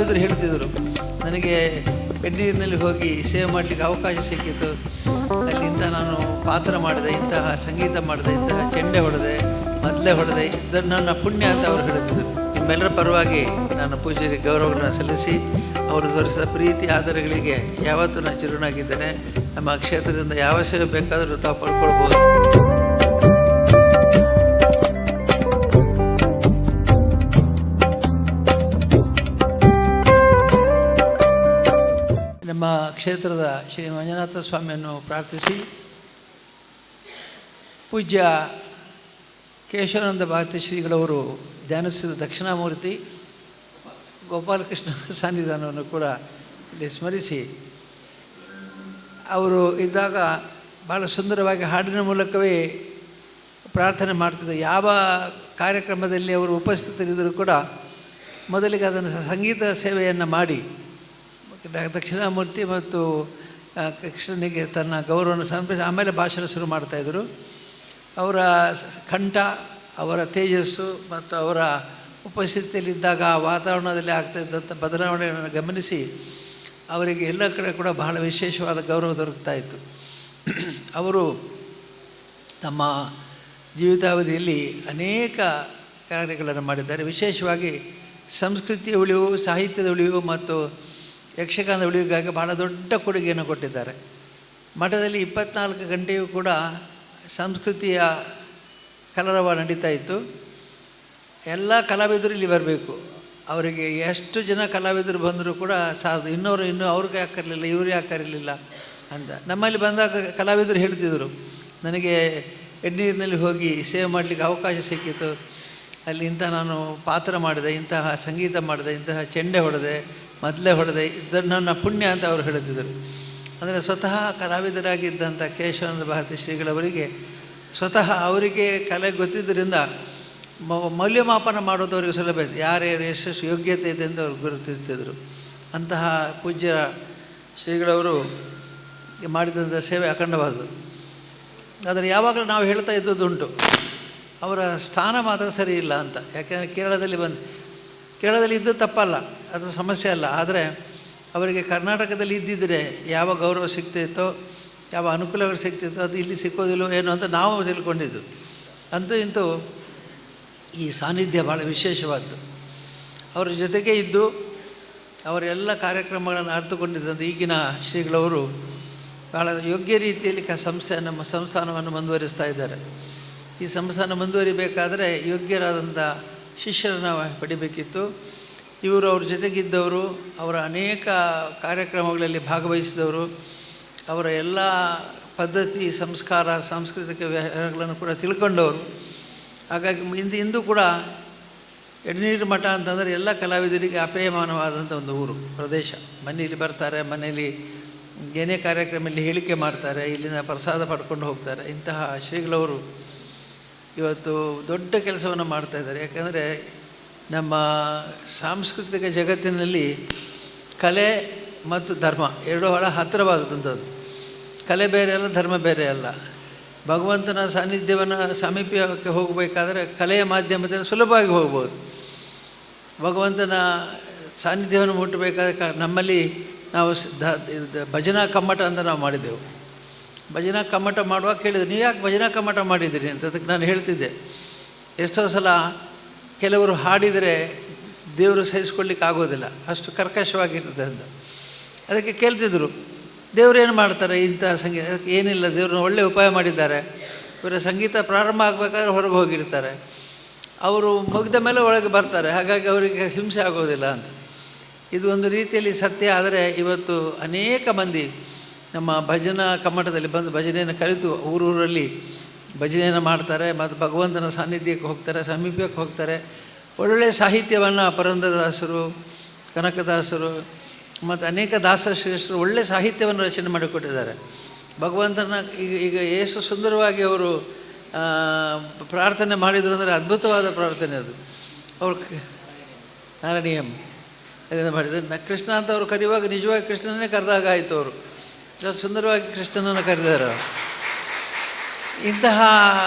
ಕಲಾವಿದರು ಹೇಳ್ತಿದ್ದರು, ನನಗೆ ಬೆನ್ನೀರಿನಲ್ಲಿ ಹೋಗಿ ಸೇವೆ ಮಾಡಲಿಕ್ಕೆ ಅವಕಾಶ ಸಿಕ್ಕಿತು. ಅಲ್ಲಿಂದ ನಾನು ಪಾತ್ರ ಮಾಡಿದೆ, ಇಂತಹ ಸಂಗೀತ ಮಾಡಿದೆ, ಇಂತಹ ಚೆಂಡೆ ಹೊಡೆದೆ, ಮೊದಲೇ ಹೊಡೆದೆ, ಇದನ್ನು ನನ್ನ ಪುಣ್ಯ ಅಂತ ಅವರು ಹೇಳ್ತಿದ್ದರು. ನಿಮ್ಮೆಲ್ಲರ ಪರವಾಗಿ ನಾನು ಪೂಜೆಗೆ ಗೌರವಗಳನ್ನು ಸಲ್ಲಿಸಿ ಅವರು ತೋರಿಸಿದ ಪ್ರೀತಿ ಆದರಗಳಿಗೆ ಯಾವತ್ತೂ ನಾನು ಚಿರುನಾಗಿದ್ದೇನೆ. ನಮ್ಮ ಕ್ಷೇತ್ರದಿಂದ ಯಾವ ಸೇವೆ ಬೇಕಾದರೂ ತಾವು ಪಡ್ಕೊಳ್ಬೋದು. ನಮ್ಮ ಕ್ಷೇತ್ರದ ಶ್ರೀ ಮಂಜುನಾಥ ಸ್ವಾಮಿಯನ್ನು ಪ್ರಾರ್ಥಿಸಿ ಪೂಜ್ಯ ಕೇಶವಾನಂದ ಭಾರತಿ ಶ್ರೀಗಳವರು ಧ್ಯಾನಿಸಿದ ದಕ್ಷಿಣಾಮೂರ್ತಿ ಗೋಪಾಲಕೃಷ್ಣ ಸನ್ನಿಧಾನವನ್ನು ಕೂಡ ಇಲ್ಲಿ ಸ್ಮರಿಸಿ, ಅವರು ಇದ್ದಾಗ ಭಾಳ ಸುಂದರವಾಗಿ ಹಾಡಿನ ಮೂಲಕವೇ ಪ್ರಾರ್ಥನೆ ಮಾಡ್ತಿದ್ದರು. ಯಾವ ಕಾರ್ಯಕ್ರಮದಲ್ಲಿ ಅವರು ಉಪಸ್ಥಿತರಿದ್ದರೂ ಕೂಡ ಮೊದಲಿಗೆ ಅದನ್ನು ಸಂಗೀತ ಸೇವೆಯನ್ನು ಮಾಡಿ ದಕ್ಷಿಣಾಮೂರ್ತಿ ಮತ್ತು ಕೃಷ್ಣನಿಗೆ ತನ್ನ ಗೌರವವನ್ನು ಸಮರ್ಪಿಸಿ ಆಮೇಲೆ ಭಾಷಣ ಶುರು ಮಾಡ್ತಾಯಿದ್ರು. ಅವರ ಕಂಠ, ಅವರ ತೇಜಸ್ಸು ಮತ್ತು ಅವರ ಉಪಸ್ಥಿತಿಯಲ್ಲಿದ್ದಾಗ ಆ ವಾತಾವರಣದಲ್ಲಿ ಆಗ್ತಾಯಿದ್ದಂಥ ಬದಲಾವಣೆಯನ್ನು ಗಮನಿಸಿ ಅವರಿಗೆ ಎಲ್ಲ ಕಡೆ ಕೂಡ ಬಹಳ ವಿಶೇಷವಾದ ಗೌರವ ದೊರಕ್ತಾಯಿತ್ತು. ಅವರು ತಮ್ಮ ಜೀವಿತಾವಧಿಯಲ್ಲಿ ಅನೇಕ ಕಾರ್ಯಗಳನ್ನು ಮಾಡಿದ್ದಾರೆ. ವಿಶೇಷವಾಗಿ ಸಂಸ್ಕೃತಿಯ ಉಳಿವು, ಸಾಹಿತ್ಯದ ಉಳಿವು ಮತ್ತು ಯಕ್ಷಗಾನದ ಉಳಿವಿಗಾಗಿ ಬಹಳ ದೊಡ್ಡ ಕೊಡುಗೆಯನ್ನು ಕೊಟ್ಟಿದ್ದಾರೆ. ಮಠದಲ್ಲಿ 24 ಗಂಟೆಯೂ ಕೂಡ ಸಂಸ್ಕೃತಿಯ ಕಲರವ ನಡೀತಾ ಇತ್ತು. ಎಲ್ಲ ಕಲಾವಿದರು ಇಲ್ಲಿ ಬರಬೇಕು. ಅವರಿಗೆ ಎಷ್ಟು ಜನ ಕಲಾವಿದರು ಬಂದರೂ ಕೂಡ ಇನ್ನೂ ಅವ್ರಿಗೆ ಯಾಕೆ ಕರಲಿಲ್ಲ, ಇವ್ರು ಯಾಕೆ ಕರೀಲಿಲ್ಲ ಅಂತ. ನಮ್ಮಲ್ಲಿ ಬಂದಾಗ ಕಲಾವಿದರು ಹೇಳ್ತಿದ್ದರು, ನನಗೆ ಎಡ್ನೀರಿನಲ್ಲಿ ಹೋಗಿ ಸೇವೆ ಮಾಡಲಿಕ್ಕೆ ಅವಕಾಶ ಸಿಕ್ಕಿತು. ಅಲ್ಲಿಂದ ನಾನು ಪಾತ್ರ ಮಾಡಿದೆ, ಇಂತಹ ಸಂಗೀತ ಮಾಡಿದೆ, ಇಂತಹ ಚೆಂಡೆ ಹೊಡೆದೆ, ಮೊದಲೇ ಹೊಡೆದೆ, ಇದನ್ನು ನನ್ನ ಪುಣ್ಯ ಅಂತ ಅವರು ಹೇಳ್ತಿದ್ದರು. ಅಂದರೆ ಸ್ವತಃ ಕಲಾವಿದರಾಗಿದ್ದಂಥ ಕೇಶವಾನಂದ ಭಾರತಿ ಶ್ರೀಗಳವರಿಗೆ ಸ್ವತಃ ಅವರಿಗೆ ಕಲೆ ಗೊತ್ತಿದ್ದರಿಂದ ಮೌಲ್ಯಮಾಪನ ಮಾಡೋದವರಿಗೆ ಸುಲಭ ಇತ್ತು. ಯಾರ್ಯಾರು ಎಷ್ಟು ಯೋಗ್ಯತೆ ಇದೆ ಅಂತ ಅವ್ರು ಗುರುತಿಸ್ತಿದ್ರು. ಅಂತಹ ಪೂಜ್ಯ ಶ್ರೀಗಳವರು ಮಾಡಿದಂಥ ಸೇವೆ ಅಖಂಡವಾದದ್ದು. ಆದರೆ ಯಾವಾಗಲೂ ನಾವು ಹೇಳ್ತಾ ಇದ್ದದ್ದುಂಟು, ಅವರ ಸ್ಥಾನ ಮಾತ್ರ ಸರಿ ಇಲ್ಲ ಅಂತ. ಯಾಕೆಂದರೆ ಕೇರಳದಲ್ಲಿ ಇದ್ದು ತಪ್ಪಲ್ಲ, ಅದು ಸಮಸ್ಯೆ ಅಲ್ಲ. ಆದರೆ ಅವರಿಗೆ ಕರ್ನಾಟಕದಲ್ಲಿ ಇದ್ದಿದ್ದರೆ ಯಾವ ಗೌರವ ಸಿಗ್ತಿತ್ತೋ, ಯಾವ ಅನುಕೂಲಗಳು ಸಿಗ್ತಿತ್ತೋ ಅದು ಇಲ್ಲಿ ಸಿಕ್ಕೋದಿಲ್ಲೋ ಏನೋ ಅಂತ ನಾವು ತಿಳ್ಕೊಂಡಿದ್ದು. ಅಂತೂ ಇಂತೂ ಈ ಸಾನ್ನಿಧ್ಯ ಭಾಳ ವಿಶೇಷವಾದ್ದು. ಅವರ ಜೊತೆಗೆ ಇದ್ದು ಅವರೆಲ್ಲ ಕಾರ್ಯಕ್ರಮಗಳನ್ನು ಅರ್ಥಕೊಂಡಿದ್ದಂಥ ಈಗಿನ ಶ್ರೀಗಳವರು ಭಾಳ ಯೋಗ್ಯ ರೀತಿಯಲ್ಲಿ ನಮ್ಮ ಸಂಸ್ಥಾನವನ್ನು ಮುಂದುವರಿಸ್ತಾ ಇದ್ದಾರೆ. ಈ ಸಂಸ್ಥಾನ ಮುಂದುವರಿಬೇಕಾದರೆ ಯೋಗ್ಯರಾದಂಥ ಶಿಷ್ಯರನ್ನು ಪಡಿಬೇಕಿತ್ತು. ಇವರು ಅವ್ರ ಜೊತೆಗಿದ್ದವರು, ಅವರ ಅನೇಕ ಕಾರ್ಯಕ್ರಮಗಳಲ್ಲಿ ಭಾಗವಹಿಸಿದವರು, ಅವರ ಎಲ್ಲ ಪದ್ಧತಿ, ಸಂಸ್ಕಾರ, ಸಾಂಸ್ಕೃತಿಕ ವ್ಯವಹಾರಗಳನ್ನು ಕೂಡ ತಿಳ್ಕೊಂಡವರು. ಹಾಗಾಗಿ ಇಂದು ಕೂಡ ಎಡನೀರು ಮಠ ಅಂತಂದರೆ ಎಲ್ಲ ಕಲಾವಿದರಿಗೆ ಅಪೇಯಮಾನವಾದಂಥ ಒಂದು ಊರು, ಪ್ರದೇಶ. ಮನೆಯಲ್ಲಿ ಬರ್ತಾರೆ, ಮನೆಯಲ್ಲಿ ಏನೇ ಕಾರ್ಯಕ್ರಮದಲ್ಲಿ ಹೇಳಿಕೆ ಮಾಡ್ತಾರೆ, ಇಲ್ಲಿಂದ ಪ್ರಸಾದ ಪಡ್ಕೊಂಡು ಹೋಗ್ತಾರೆ. ಇಂತಹ ಶ್ರೀಗಳವರು ಇವತ್ತು ದೊಡ್ಡ ಕೆಲಸವನ್ನು ಮಾಡ್ತಾಯಿದ್ದಾರೆ. ಯಾಕೆಂದರೆ ನಮ್ಮ ಸಾಂಸ್ಕೃತಿಕ ಜಗತ್ತಿನಲ್ಲಿ ಕಲೆ ಮತ್ತು ಧರ್ಮ ಎರಡೂ ಭಾಳ ಹತ್ತಿರವಾದಂಥದ್ದು. ಕಲೆ ಬೇರೆ ಅಲ್ಲ, ಧರ್ಮ ಬೇರೆ ಅಲ್ಲ. ಭಗವಂತನ ಸಾಮೀಪ್ಯಕ್ಕೆ ಹೋಗಬೇಕಾದ್ರೆ ಕಲೆಯ ಮಾಧ್ಯಮದಲ್ಲಿ ಸುಲಭವಾಗಿ ಹೋಗ್ಬೋದು. ಭಗವಂತನ ಸಾನ್ನಿಧ್ಯವನ್ನು ಮುಟ್ಟಬೇಕಾದ್ರೆ ನಮ್ಮಲ್ಲಿ ನಾವು ಭಜನಾ ಕಮ್ಮಟ ಅಂತ ನಾವು ಮಾಡಿದ್ದೆವು. ಭಜನಾ ಕಮ್ಮಟ ಮಾಡುವಾಗ ಕೇಳಿದೆ, ನೀವು ಯಾಕೆ ಭಜನಾ ಕಮ್ಮಟ ಮಾಡಿದ್ದೀರಿ ಅಂತ. ಅದಕ್ಕೆ ನಾನು ಹೇಳ್ತಿದ್ದೆ, ಎಷ್ಟೋ ಸಲ ಕೆಲವರು ಹಾಡಿದರೆ ದೇವರು ಸಹಿಸ್ಕೊಳ್ಳಿಕ್ಕೆ ಆಗೋದಿಲ್ಲ, ಅಷ್ಟು ಕರ್ಕಶವಾಗಿರ್ತದೆ ಅಂತ. ಅದಕ್ಕೆ ಕೇಳ್ತಿದ್ರು, ದೇವರೇನು ಮಾಡ್ತಾರೆ ಇಂಥ ಸಂಗೀತ? ಅದಕ್ಕೆ ಏನಿಲ್ಲ, ದೇವ್ರನ್ನ ಒಳ್ಳೆಯ ಉಪಾಯ ಮಾಡಿದ್ದಾರೆ. ಇವರ ಸಂಗೀತ ಪ್ರಾರಂಭ ಆಗಬೇಕಾದ್ರೆ ಹೊರಗೆ ಹೋಗಿರ್ತಾರೆ, ಅವರು ಮುಗಿದ ಮೇಲೆ ಒಳಗೆ ಬರ್ತಾರೆ, ಹಾಗಾಗಿ ಅವರಿಗೆ ಹಿಂಸೆ ಆಗೋದಿಲ್ಲ ಅಂತ. ಇದು ಒಂದು ರೀತಿಯಲ್ಲಿ ಸತ್ಯ. ಆದರೆ ಇವತ್ತು ಅನೇಕ ಮಂದಿ ನಮ್ಮ ಭಜನಾ ಕಮ್ಮಟದಲ್ಲಿ ಬಂದು ಭಜನೆಯನ್ನು ಕಲಿತು ಊರೂರಲ್ಲಿ ಭಜನೆಯನ್ನು ಮಾಡ್ತಾರೆ ಮತ್ತು ಭಗವಂತನ ಸಾನ್ನಿಧ್ಯಕ್ಕೆ ಹೋಗ್ತಾರೆ, ಸಮೀಪಕ್ಕೆ ಹೋಗ್ತಾರೆ. ಒಳ್ಳೆಯ ಸಾಹಿತ್ಯವನ್ನು ಪುರಂದರದಾಸರು, ಕನಕದಾಸರು ಮತ್ತು ಅನೇಕ ದಾಸಶ್ರೇಷ್ಠರು ಒಳ್ಳೆಯ ಸಾಹಿತ್ಯವನ್ನು ರಚನೆ ಮಾಡಿಕೊಟ್ಟಿದ್ದಾರೆ. ಭಗವಂತನ ಈಗ ಎಷ್ಟು ಸುಂದರವಾಗಿ ಅವರು ಪ್ರಾರ್ಥನೆ ಮಾಡಿದರು ಅಂದರೆ ಅದ್ಭುತವಾದ ಪ್ರಾರ್ಥನೆ ಅದು. ಅವರು ನಾರಾಯಣೀಯಂ ಅದನ್ನು ಮಾಡಿದ್ದಾರೆ. ಕೃಷ್ಣ ಅಂತ ಅವರು ಕರೆಯುವಾಗ ನಿಜವಾಗಿ ಕೃಷ್ಣನೇ ಕರೆದಾಗ ಆಯಿತು. ಅವರು ಸುಂದರವಾಗಿ ಕೃಷ್ಣನನ್ನು ಕರೆದಿದ್ದಾರೆ. ಇಂತಹ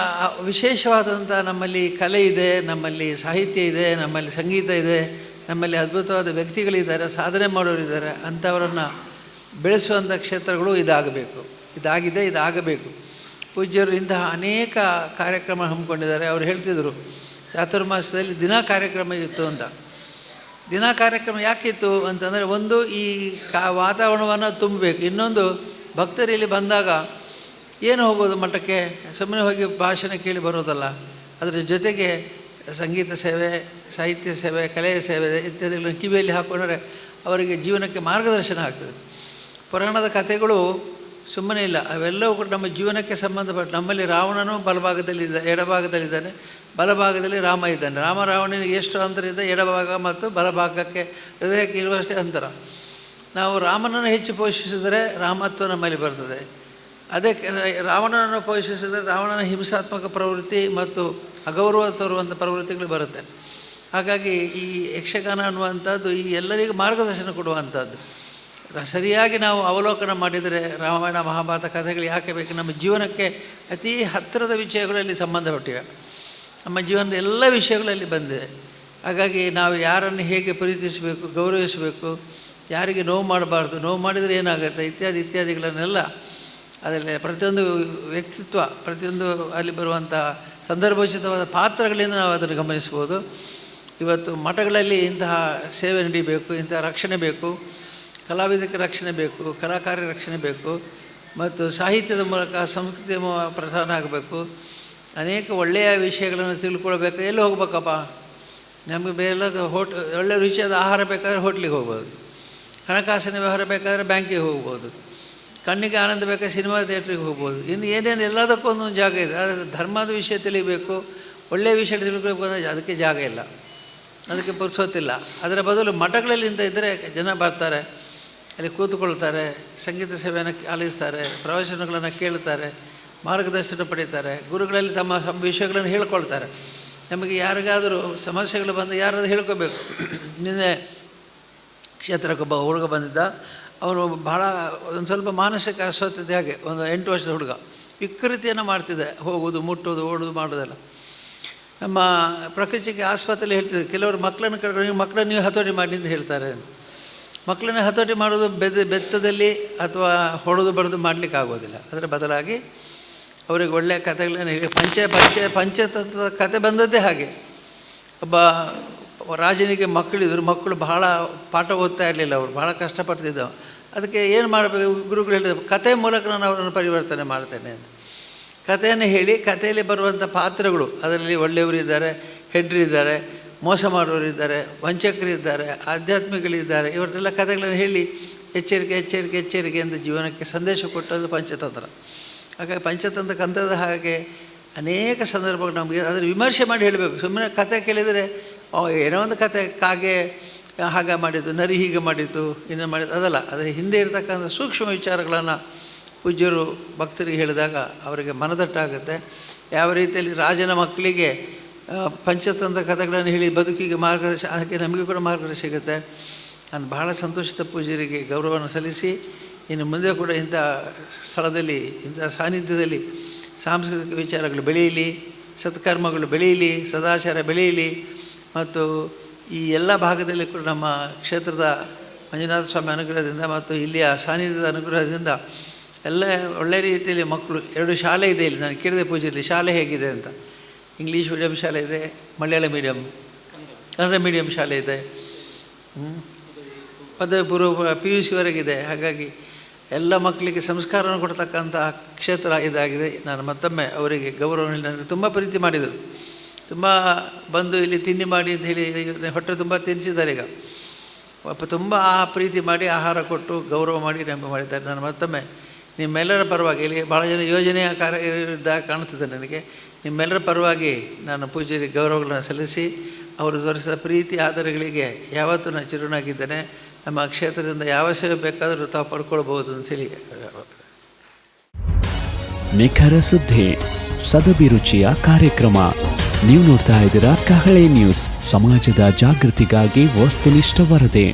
ವಿಶೇಷವಾದಂಥ ನಮ್ಮಲ್ಲಿ ಕಲೆ ಇದೆ, ನಮ್ಮಲ್ಲಿ ಸಾಹಿತ್ಯ ಇದೆ, ನಮ್ಮಲ್ಲಿ ಸಂಗೀತ ಇದೆ, ನಮ್ಮಲ್ಲಿ ಅದ್ಭುತವಾದ ವ್ಯಕ್ತಿಗಳಿದ್ದಾರೆ, ಸಾಧನೆ ಮಾಡೋರಿದ್ದಾರೆ. ಅಂಥವರನ್ನು ಬೆಳೆಸುವಂಥ ಕ್ಷೇತ್ರಗಳು ಇದಾಗಬೇಕು, ಇದಾಗಿದೆ, ಇದಾಗಬೇಕು. ಪೂಜ್ಯರು ಇಂತಹ ಅನೇಕ ಕಾರ್ಯಕ್ರಮ ಹಮ್ಮಿಕೊಂಡಿದ್ದಾರೆ. ಅವರು ಹೇಳ್ತಿದ್ದರು ಚಾತುರ್ಮಾಸದಲ್ಲಿ ದಿನಾ ಕಾರ್ಯಕ್ರಮ ಇತ್ತು ಅಂತ. ದಿನಾ ಕಾರ್ಯಕ್ರಮ ಯಾಕಿತ್ತು ಅಂತಂದರೆ, ಒಂದು ಈ ವಾತಾವರಣವನ್ನು ತುಂಬಬೇಕು, ಇನ್ನೊಂದು ಭಕ್ತರು ಇಲ್ಲಿ ಬಂದಾಗ ಏನು ಹೋಗೋದು ಮಠಕ್ಕೆ, ಸುಮ್ಮನೆ ಹೋಗಿ ಭಾಷಣ ಕೇಳಿ ಬರೋದಲ್ಲ, ಅದರ ಜೊತೆಗೆ ಸಂಗೀತ ಸೇವೆ, ಸಾಹಿತ್ಯ ಸೇವೆ, ಕಲೆಯ ಸೇವೆ ಇತ್ಯಾದಿಗಳನ್ನು ಕಿವಿಯಲ್ಲಿ ಹಾಕ್ಕೊಂಡ್ರೆ ಅವರಿಗೆ ಜೀವನಕ್ಕೆ ಮಾರ್ಗದರ್ಶನ ಆಗ್ತದೆ. ಪುರಾಣದ ಕಥೆಗಳು ಸುಮ್ಮನೆ ಇಲ್ಲ, ಅವೆಲ್ಲವೂ ಕೂಡ ನಮ್ಮ ಜೀವನಕ್ಕೆ ಸಂಬಂಧಪಟ್ಟ. ನಮ್ಮಲ್ಲಿ ರಾವಣನು ಎಡಭಾಗದಲ್ಲಿದ್ದಾನೆ, ಬಲಭಾಗದಲ್ಲಿ ರಾಮ ಇದ್ದಾನೆ. ರಾವಣನಿಗೆ ಎಷ್ಟು ಅಂತರ ಇದೆ, ಎಡಭಾಗ ಮತ್ತು ಬಲಭಾಗಕ್ಕೆ ಹೃದಯಕ್ಕೆ ಇರುವಷ್ಟೇ ಅಂತರ. ನಾವು ರಾಮನನ್ನು ಹೆಚ್ಚು ಪೋಷಿಸಿದರೆ ರಾಮತ್ವ ನಮ್ಮಲ್ಲಿ ಬರ್ತದೆ. ಅದೇ ರಾವಣನನ್ನು ಪೋಷಿಸಿದರೆ ರಾವಣನ ಹಿಂಸಾತ್ಮಕ ಪ್ರವೃತ್ತಿ ಮತ್ತು ಅಗೌರವ ತೋರುವಂಥ ಪ್ರವೃತ್ತಿಗಳು ಬರುತ್ತೆ. ಹಾಗಾಗಿ ಈ ಯಕ್ಷಗಾನ ಅನ್ನುವಂಥದ್ದು ಈ ಎಲ್ಲರಿಗೂ ಮಾರ್ಗದರ್ಶನ ಕೊಡುವಂಥದ್ದು. ಸರಿಯಾಗಿ ನಾವು ಅವಲೋಕನ ಮಾಡಿದರೆ ರಾಮಾಯಣ ಮಹಾಭಾರತ ಕಥೆಗಳು ಯಾಕೆ ಬೇಕು, ನಮ್ಮ ಜೀವನಕ್ಕೆ ಅತಿ ಹತ್ತಿರದ ವಿಷಯಗಳಲ್ಲಿ ಸಂಬಂಧಪಟ್ಟಿವೆ. ನಮ್ಮ ಜೀವನದ ಎಲ್ಲ ವಿಷಯಗಳಲ್ಲಿ ಬಂದಿದೆ. ಹಾಗಾಗಿ ನಾವು ಯಾರನ್ನು ಹೇಗೆ ಪ್ರೀತಿಸಬೇಕು, ಗೌರವಿಸಬೇಕು, ಯಾರಿಗೆ ನೋವು ಮಾಡಬಾರ್ದು, ನೋವು ಮಾಡಿದರೆ ಏನಾಗುತ್ತೆ ಇತ್ಯಾದಿಗಳನ್ನೆಲ್ಲ ಅದರಲ್ಲಿ ಪ್ರತಿಯೊಂದು ವ್ಯಕ್ತಿತ್ವ, ಪ್ರತಿಯೊಂದು ಅಲ್ಲಿ ಬರುವಂಥ ಸಂದರ್ಭೋಚಿತವಾದ ಪಾತ್ರಗಳಿಂದ ನಾವು ಅದನ್ನು ಗಮನಿಸ್ಬೋದು. ಇವತ್ತು ಮಠಗಳಲ್ಲಿ ಇಂತಹ ಸೇವೆ ನಡೀಬೇಕು, ಇಂತಹ ರಕ್ಷಣೆ ಬೇಕು, ಕಲಾವಿದಕ್ಕೆ ರಕ್ಷಣೆ ಬೇಕು, ಕಲಾಕಾರರ ರಕ್ಷಣೆ ಬೇಕು, ಮತ್ತು ಸಾಹಿತ್ಯದ ಮೂಲಕ ಸಂಸ್ಕೃತಿಯ ಪ್ರಧಾನ ಆಗಬೇಕು. ಅನೇಕ ಒಳ್ಳೆಯ ವಿಷಯಗಳನ್ನು ತಿಳ್ಕೊಳ್ಬೇಕು. ಎಲ್ಲಿ ಹೋಗ್ಬೇಕಪ್ಪ, ನಮಗೆ ಬೇರೆ ಒಳ್ಳೆಯ ರುಚಿಯಾದ ಆಹಾರ ಬೇಕಾದರೆ ಹೋಟ್ಲಿಗೆ ಹೋಗ್ಬೋದು, ಹಣಕಾಸಿನ ವ್ಯವಹಾರ ಬೇಕಾದರೆ ಬ್ಯಾಂಕಿಗೆ ಹೋಗ್ಬೋದು, ಕಣ್ಣಿಗೆ ಆನಂದ ಬೇಕಾದ್ರೆ ಸಿನಿಮಾ ಥಿಯೇಟ್ರಿಗೆ ಹೋಗ್ಬೋದು. ಇನ್ನು ಏನೇನು ಎಲ್ಲದಕ್ಕೂ ಒಂದೊಂದು ಜಾಗ ಇದೆ. ಆದರೆ ಧರ್ಮದ ವಿಷಯ ತಿಳಿಬೇಕು, ಒಳ್ಳೆಯ ವಿಷಯ ತಿಳ್ಕೊಬೇಕು ಅಂದರೆ ಅದಕ್ಕೆ ಜಾಗ ಇಲ್ಲ, ಅದಕ್ಕೆ ಪುರ್ಸೊತ್ತಿಲ್ಲ. ಅದರ ಬದಲು ಮಠಗಳಲ್ಲಿಂದ ಇದ್ದರೆ ಜನ ಬರ್ತಾರೆ, ಅಲ್ಲಿ ಕೂತ್ಕೊಳ್ತಾರೆ, ಸಂಗೀತ ಸೇವೆಯನ್ನು ಆಲಿಸ್ತಾರೆ, ಪ್ರವಚನಗಳನ್ನು ಕೇಳ್ತಾರೆ, ಮಾರ್ಗದರ್ಶನ ಪಡೀತಾರೆ, ಗುರುಗಳಲ್ಲಿ ತಮ್ಮ ವಿಷಯಗಳನ್ನು ಹೇಳ್ಕೊಳ್ತಾರೆ. ನಮಗೆ ಯಾರಿಗಾದರೂ ಸಮಸ್ಯೆಗಳು ಬಂದು ಯಾರಾದರೂ ಹೇಳ್ಕೋಬೇಕು. ನಿನ್ನೆ ಕ್ಷೇತ್ರಕ್ಕೊಬ್ಬ ಹುಡುಗ ಬಂದಿದ್ದ. ಅವನು ಭಾಳ ಒಂದು ಸ್ವಲ್ಪ ಮಾನಸಿಕ ಅಸ್ವಸ್ಥತೆ, ಹಾಗೆ ಒಂದು 8 ವರ್ಷದ ಹುಡುಗ, ವಿಕೃತಿಯನ್ನು ಮಾಡ್ತಿದ್ದೆ, ಹೋಗೋದು, ಮುಟ್ಟೋದು, ಓಡೋದು, ಮಾಡೋದಲ್ಲ. ನಮ್ಮ ಪ್ರಕೃತಿಗೆ ಆಸ್ಪತ್ರೆಯಲ್ಲಿ ಹೇಳ್ತಿದ್ದೆ, ಕೆಲವರು ಮಕ್ಕಳನ್ನು ಕರ್ಕೊಂಡು ಮಕ್ಕಳನ್ನು ನೀವು ಹತೋಟಿ ಮಾಡಿ ಅಂತ ಹೇಳ್ತಾರೆ. ಮಕ್ಕಳನ್ನ ಹತೋಟಿ ಮಾಡೋದು ಬೆತ್ತದಲ್ಲಿ ಅಥವಾ ಹೊಡೆದು ಬಡ್ದು ಮಾಡಲಿಕ್ಕೆ ಆಗೋದಿಲ್ಲ. ಅದರ ಬದಲಾಗಿ ಅವರಿಗೆ ಒಳ್ಳೆಯ ಕಥೆಗಳನ್ನು ಹೇಳಿ, ಪಂಚತಂತ್ರದ ಕತೆ ಬಂದದ್ದೇ ಹಾಗೆ. ಒಬ್ಬ ರಾಜನಿಗೆ ಮಕ್ಕಳಿದ್ರು, ಮಕ್ಕಳು ಬಹಳ ಪಾಠ ಓದ್ತಾ ಇರಲಿಲ್ಲ, ಅವರು ಭಾಳ ಕಷ್ಟಪಡ್ತಿದ್ದವು. ಅದಕ್ಕೆ ಏನು ಮಾಡಬೇಕು, ಗುರುಗಳು ಹೇಳಿದ್ರು, ಕಥೆ ಮೂಲಕ ನಾನು ಅವರನ್ನು ಪರಿವರ್ತನೆ ಮಾಡ್ತೇನೆ ಅಂತ. ಕಥೆಯನ್ನು ಹೇಳಿ, ಕಥೆಯಲ್ಲಿ ಬರುವಂಥ ಪಾತ್ರಗಳು, ಅದರಲ್ಲಿ ಒಳ್ಳೆಯವರಿದ್ದಾರೆ, ಹೆಡ್ರಿದ್ದಾರೆ, ಮೋಸ ಮಾಡೋರಿದ್ದಾರೆ, ವಂಚಕರಿದ್ದಾರೆ, ಆಧ್ಯಾತ್ಮಿಗಳಿದ್ದಾರೆ, ಇವರನ್ನೆಲ್ಲ ಕಥೆಗಳನ್ನು ಹೇಳಿ ಎಚ್ಚರಿಕೆ ಅಂತ ಜೀವನಕ್ಕೆ ಸಂದೇಶ ಕೊಟ್ಟದ್ದು ಪಂಚತಂತ್ರ. ಹಾಗಾಗಿ ಪಂಚತಂತ್ರ ಕಂತದ ಹಾಗೆ ಅನೇಕ ಸಂದರ್ಭಗಳು ನಮಗೆ ಅದರ ವಿಮರ್ಶೆ ಮಾಡಿ ಹೇಳಬೇಕು. ಸುಮ್ಮನೆ ಕಥೆ ಕೇಳಿದರೆ ಏನೋ ಒಂದು ಕತೆ, ಕಾಗೆ ಹಾಗೆ ಮಾಡಿದ್ದು, ನರಿ ಹೀಗೆ ಮಾಡಿದ್ದು, ಇನ್ನೂ ಮಾಡಿದ್ದು, ಅದಲ್ಲ. ಅದರ ಹಿಂದೆ ಇರತಕ್ಕಂಥ ಸೂಕ್ಷ್ಮ ವಿಚಾರಗಳನ್ನು ಪೂಜ್ಯರು ಭಕ್ತರಿಗೆ ಹೇಳಿದಾಗ ಅವರಿಗೆ ಮನದಟ್ಟಾಗುತ್ತೆ. ಯಾವ ರೀತಿಯಲ್ಲಿ ರಾಜನ ಮಕ್ಕಳಿಗೆ ಪಂಚತಂತ್ರ ಕಥೆಗಳನ್ನು ಹೇಳಿ ಬದುಕಿಗೆ ಮಾರ್ಗದರ್ಶನ, ಅದಕ್ಕೆ ನಮಗೆ ಕೂಡ ಮಾರ್ಗದರ್ಶನ ಸಿಗುತ್ತೆ. ನಾನು ಬಹಳ ಸಂತೋಷಿತ ಪೂಜ್ಯರಿಗೆ ಗೌರವವನ್ನು ಸಲ್ಲಿಸಿ, ಇನ್ನು ಮುಂದೆ ಕೂಡ ಇಂಥ ಸ್ಥಳದಲ್ಲಿ, ಇಂಥ ಸಾನ್ನಿಧ್ಯದಲ್ಲಿ ಸಾಂಸ್ಕೃತಿಕ ವಿಚಾರಗಳು ಬೆಳೆಯಲಿ, ಸತ್ಕರ್ಮಗಳು ಬೆಳೆಯಲಿ, ಸದಾಚಾರ ಬೆಳೆಯಲಿ, ಮತ್ತು ಈ ಎಲ್ಲ ಭಾಗದಲ್ಲಿ ಕೂಡ ನಮ್ಮ ಕ್ಷೇತ್ರದ ಮಂಜುನಾಥ ಸ್ವಾಮಿ ಅನುಗ್ರಹದಿಂದ ಮತ್ತು ಇಲ್ಲಿಯ ಸಾನ್ನಿಧ್ಯದ ಅನುಗ್ರಹದಿಂದ ಎಲ್ಲ ಒಳ್ಳೆಯ ರೀತಿಯಲ್ಲಿ ಮಕ್ಕಳು. 2 ಶಾಲೆ ಇದೆ ಇಲ್ಲಿ. ನಾನು ಕೇಳಿದೆ ಪೂಜೆಯಲ್ಲಿ ಶಾಲೆ ಹೇಗಿದೆ ಅಂತ. ಇಂಗ್ಲೀಷ್ ಮೀಡಿಯಮ್ ಶಾಲೆ ಇದೆ, ಮಲಯಾಳ ಮೀಡಿಯಮ್, ಕನ್ನಡ ಮೀಡಿಯಮ್ ಶಾಲೆ ಇದೆ, ಪದವಿ ಪೂರ್ವ PUC ಹಾಗಾಗಿ ಎಲ್ಲ ಮಕ್ಕಳಿಗೆ ಸಂಸ್ಕಾರವನ್ನು ಕೊಡ್ತಕ್ಕಂಥ ಕ್ಷೇತ್ರ ಇದಾಗಿದೆ. ನಾನು ಮತ್ತೊಮ್ಮೆ ಅವರಿಗೆ ಗೌರವವನ್ನು ನನಗೆ ತುಂಬ ಪ್ರೀತಿ ಮಾಡಿದರು. ತುಂಬ ಬಂದು ಇಲ್ಲಿ ತಿಂಡಿ ಮಾಡಿ ಅಂತ ಹೇಳಿ ಹೊಟ್ಟೆ ತುಂಬ ತಿನ್ನಿಸಿದ್ದಾರೆ. ಈಗ ತುಂಬ ಪ್ರೀತಿ ಮಾಡಿ ಆಹಾರ ಕೊಟ್ಟು ಗೌರವ ಮಾಡಿ ನಮಗೆ ಮಾಡಿದ್ದಾರೆ. ನಾನು ಮತ್ತೊಮ್ಮೆ ನಿಮ್ಮೆಲ್ಲರ ಪರವಾಗಿ, ಇಲ್ಲಿ ಭಾಳ ಜನ ಯೋಜನೆಯ ಕಾರ್ಯ ಇದ್ದಾಗ ಕಾಣ್ತಿದೆ ನನಗೆ, ನಿಮ್ಮೆಲ್ಲರ ಪರವಾಗಿ ನಾನು ಪೂಜ್ಯರಿಗೆ ಗೌರವಗಳನ್ನು ಸಲ್ಲಿಸಿ, ಅವರು ತೋರಿಸಿದ ಪ್ರೀತಿ ಆಧಾರಗಳಿಗೆ ಯಾವತ್ತೂ ನಾನು ಚಿರುನಾಗಿದ್ದೇನೆ. ನಮ್ಮ ಕ್ಷೇತ್ರದಿಂದ ಯಾವ ಸೇವೆ ಬೇಕಾದರೂ ತಾವು ಪಡ್ಕೊಳ್ಬೋದು ಅಂತೇಳಿ. ನಿಖರ ಸುದ್ದಿ, ಸದಭಿರುಚಿಯ ಕಾರ್ಯಕ್ರಮ. ನೀವು ನೋಡ್ತಾ ಇದ್ದೀರಾ ಕಹಳೆ ನ್ಯೂಸ್, ಸಮಾಜದ ಜಾಗೃತಿಗಾಗಿ ವಸ್ತುನಿಷ್ಠ ವರದಿ.